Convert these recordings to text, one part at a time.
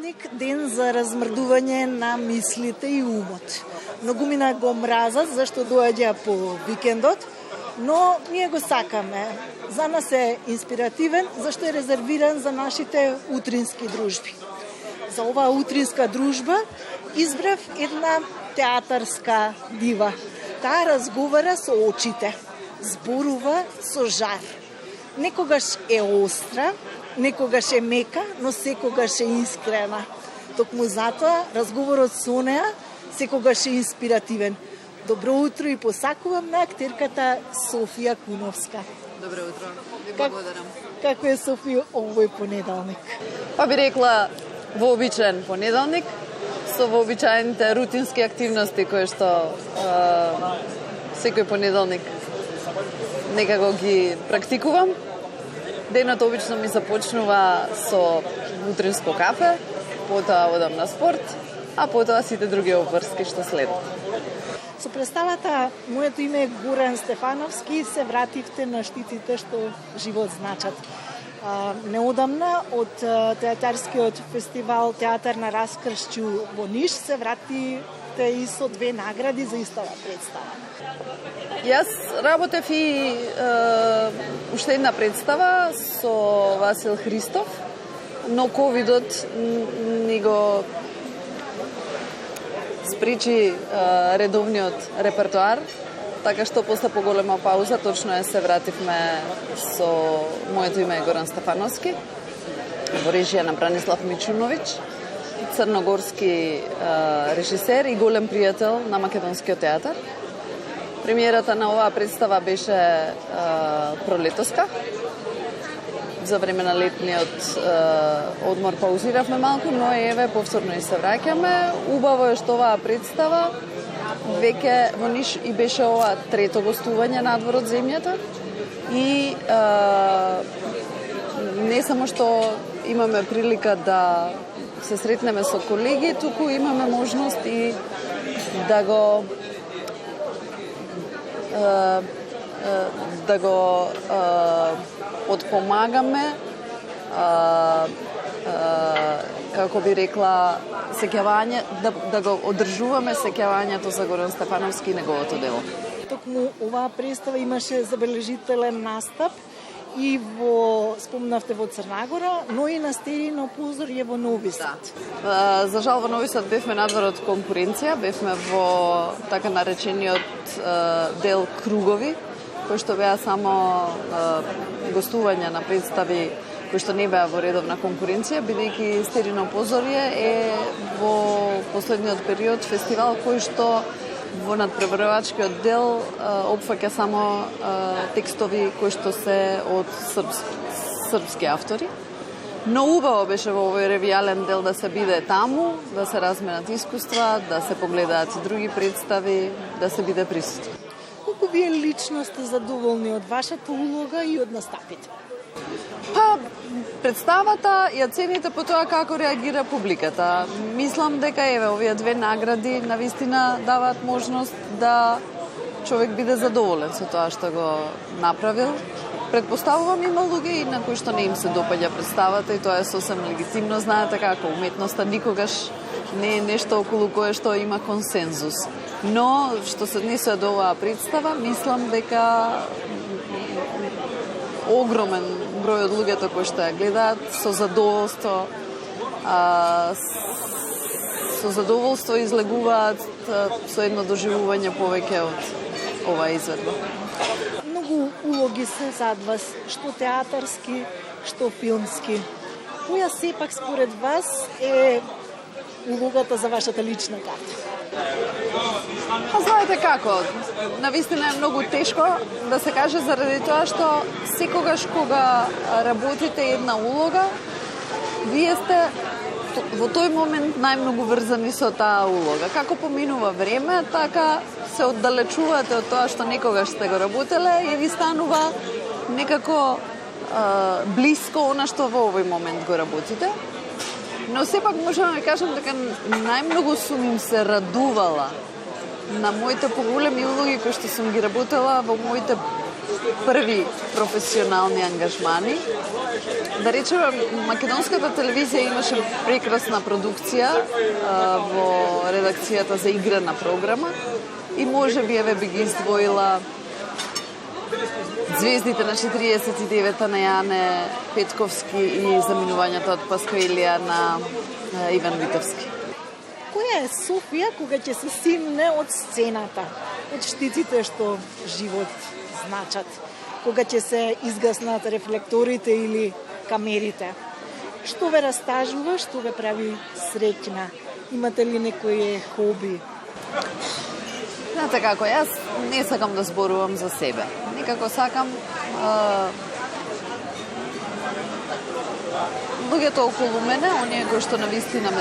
понеделник, ден за размрдување на мислите и умот. Многумина го мразат зашто доаѓа по викендот, но ние го сакаме. За нас е инспиративен зашто е резервиран за нашите утрински дружби. За оваа утринска дружба избрав една театарска дива. Таа разговара со очите, зборува со жар. Некогаш е остра, некогаш е мека, но секогаш е искрена. Токму затоа разговорот со неа секогаш е инспиративен. Добро утро и посакувам на актерката Софија Куновска. Добро утро, ви благодарам. Како е Софија овој понеделник? Па би рекла вообичаен понеделник, со вообичаените рутински активности кои што секој понеделник некако ги практикувам. Денот обично ми започнува со утринско кафе, потоа одам на спорт, а потоа сите други обврски што следат. Со представата моето име е Горан Стефановски се вративте на штитите што живот значат. Неодамна од театарскиот фестивал Театар на раскршќу во Ниш се вратите и со 2 награди за истава представа. Јас работев и уште една представа со Васил Христов, но ковидот ни го спречи редовниот репертоар, така што после поголема пауза точно се вративме со моето име е Горан Стефановски, во режија на Бранислав Мичуновиќ, црногорски режисер и голем пријател на македонскиот театар. Премиерата на оваа представа беше пролетоска. За време на летниот одмор паузиравме малку, но еве повторно и се враќаме. Убаво е што оваа представа веќе во Ниш и беше ова 3-то гостување надвор од земјата и не само што имаме прилика да се сретнеме со колеги, туку имаме можност и да го подпомагаме, како би рекла, сеќавање, да го одржуваме сеќавањето за Горан Стефановски и неговото дело. Токму оваа представа имаше забележителен настап и спомнавте во Црнагора, но и на Стерино позорје во Нови Сад. Да. За жал во Нови Сад бевме надвор од конкуренција, бевме во така наречениот дел кругови, кои што беа само гостувања на представи кои што не беа во редовна конкуренција, бидејќи Стерино позорје е во последниот период фестивал кој што во надпреварувачкиот дел опфаќа само текстови кои што се од српски автори. Но убаво беше во овој ревијален дел да се биде таму, да се разменат искуства, да се погледаат и други представи, да се биде присутен. Колку вие лично сте задоволни од вашата улога и од настапите? Па, представата ја цените по тоа како реагира публиката. Мислам дека еве овие 2 награди навистина даваат можност да човек биде задоволен со тоа што го направил. Предпоставувам има луѓе и на кои што не им се допаѓа представата и тоа е сосем легитимно. Знаете како уметноста никогаш не е нешто околу кое што има консензус. Но што се однесува до оваа представа, мислам дека огромен број од луѓето кои што ја гледаат со задоволство излегуваат со едно доживување повеќе од оваа изведба. Многу улоги се зад вас, што театарски, што филмски. Која сепак според вас е улогата за вашата лична карта? Знаете како, навистина е многу тешко да се каже заради тоа што секогаш кога работите една улога, вие сте во тој момент најмногу врзани со таа улога. Како поминува време, така се оддалечувате од тоа што некогаш сте го работеле и ви станува некако блиско она што во овој момент го работите. Но сепак можам да ви кажам дека најмногу сум им се радувала на моите поголеми улоги кои што сум ги работела во моите први професионални ангажмани. Да речеме, македонската телевизија имаше прекрасна продукција во редакцијата за играна програма и може би еве би ги издвоила Звездите на 49-та на Јане Петковски и заминувањето од Паскоилија на Иван Витовски. Која е Софија кога ќе се симне од сцената, од штиците што живот значат, кога ќе се изгаснат рефлекторите или камерите? Што ве растажува, што ве прави среќна? Имате ли некој хоби? Знаете како, јас не сакам да зборувам за себе. Некако сакам луѓето околу мене, оние кои што навистина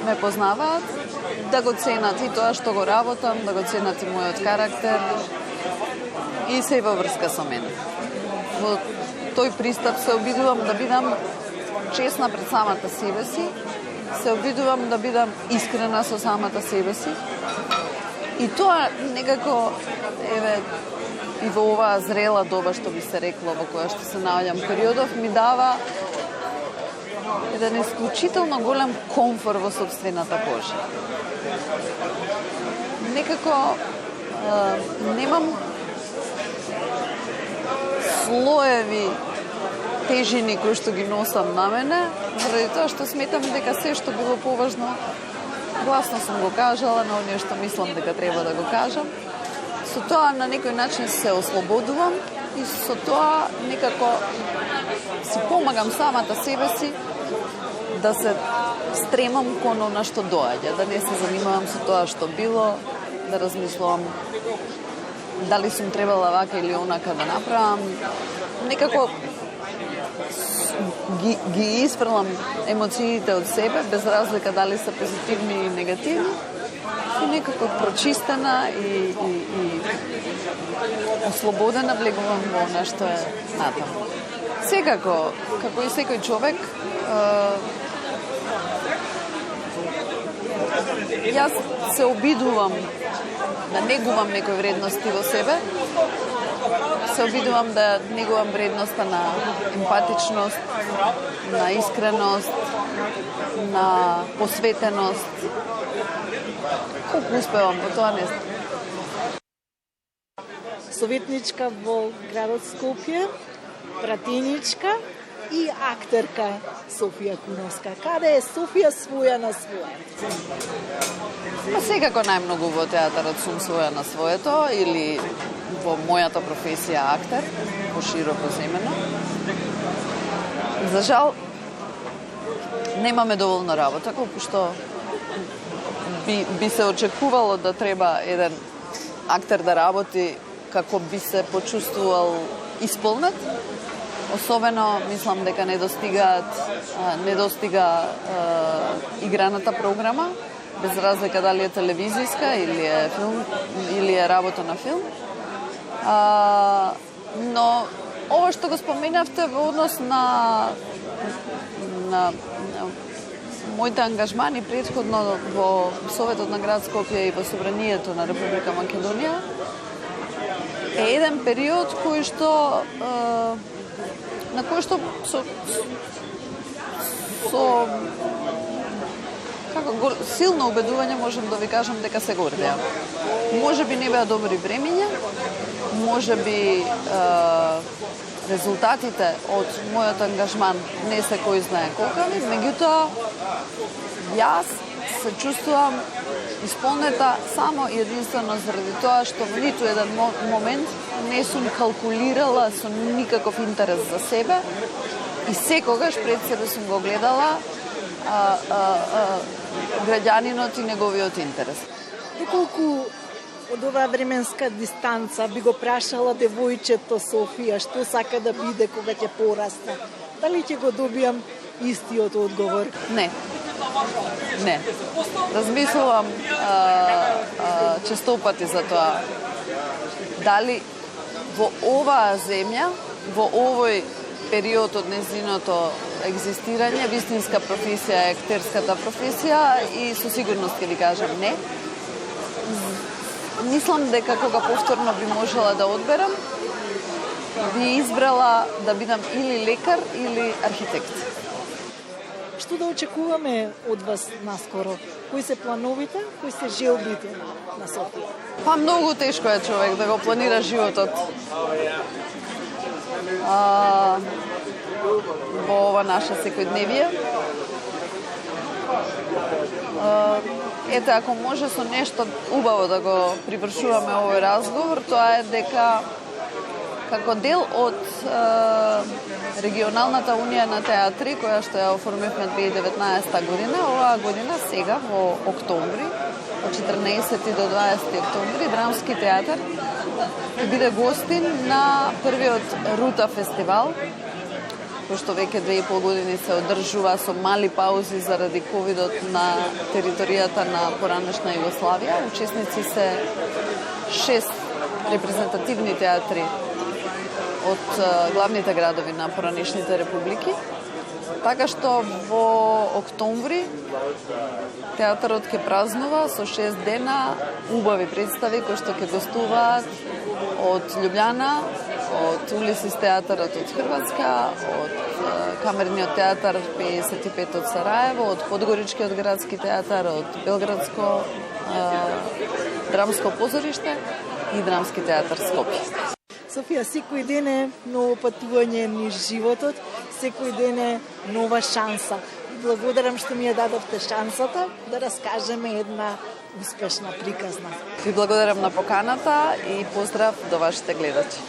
ме познаваат, да го ценат и тоа што го работам, да го ценат и мојот карактер и се и во врска со мене. Во тој пристап се обидувам да бидам честна пред самата себе си, се обидувам да бидам искрена со самата себе си. И тоа некако, еве, и во оваа зрела доба, што би се рекло, во која што се наоѓам периодов, ми дава еден исклучително голем комфор во собствената кожа. Некако немам слоеви тежини кои што ги носам на мене, заради тоа што сметам дека се што било поважно, гласно сум го кажала на оние што мислам дека треба да го кажам. Со тоа на некој начин се ослободувам и со тоа некако си помагам самата себе си да се стремам кон она што доаѓа, да не се занимавам со тоа што било, да размислувам дали сум требала вака или онака да направам. Некако ги испрлам емоциите од себе, без разлика дали се позитивни или негативни, и некако прочистена и ослободена влегувам во она што е натаму. Секако, како и секој човек, јас се обидувам да негувам некои вредности во себе, се обидувам да негувам вредноста на емпатичност, на искреност, на посветеност. Колку успевам во тоа, не знам. Советничка во градот Скопје, пратеничка и актерка Софија Куновска. Каде е Софија своја на своето? Секако најмногу во театарот сум своја на своето или во мојата професија актер, пошироко земено. За жал, немаме доволно работа, колку што би се очекувало да треба еден актер да работи како би се почувствувал исполнет. Особено, мислам дека не достига играната програма, без разлика дали е телевизиска или е филм, или е работа на филм. Но ова што го споменавте во однос на моите ангажмани претходно во Советот на град Скопје и во Собранието на Република Македонија, е еден период кој што на кој што со силно убедување можам да ви кажам дека се гордеам. Може би не беа добри времиња, може би резултатите од мојот ангажман не се кој знае колкави, меѓутоа јас се чувствувам исполнета само и единствено заради тоа што во ниту еден момент не сум калкулирала со никаков интерес за себе и секогаш пред себе сум го гледала граѓанинот и неговиот интерес. Доколку од оваа временска дистанца би го прашала девојчето Софија што сака да биде кога ќе порасне, дали ќе го добијам истиот одговор? Не. Размислувам честопати за тоа. Дали во оваа земја, во овој период од незиното екзистирање, вистинска професија е актерската професија и со сигурност ќе ви кажам не. Мислам дека кога повторно би можела да одберам, би избрала да бидам или лекар или архитект. Што да очекуваме од вас наскоро? Кои се плановите, кои се желбите на Софија? Па многу тешко е човек да го планира животот. Во ова наша секојдневие. Ете, ако може со нешто убаво да го привршуваме овој разговор, тоа е дека како дел од регионалната унија на театри, која што ја оформивме 2019 година, оваа година сега во октомври, од 14 до 20 октомври, Драмски театар ќе биде гостин на првиот Рута фестивал, кој што веќе 2,5 години се одржува со мали паузи заради ковидот на територијата на поранешна Југославија. Учесници се 6 репрезентативни театри од главните градови на поранешните републики. Така што во октомври театарот ќе празнува со 6 дена убави представи кои што ќе гостуваат од Љубљана, од Улисис театарот од Хрватска, од Камерниот театар 55 од Сараево, од Подгоричкиот градски театар, од Белградско драмско позориште и Драмски театар Скопје. Софија, секој ден е ново патување низ животот, секој ден е нова шанса. Благодарам што ми ја дадовте шансата да раскажеме една успешна приказна. Ви благодарам на поканата и поздрав до вашите гледачи.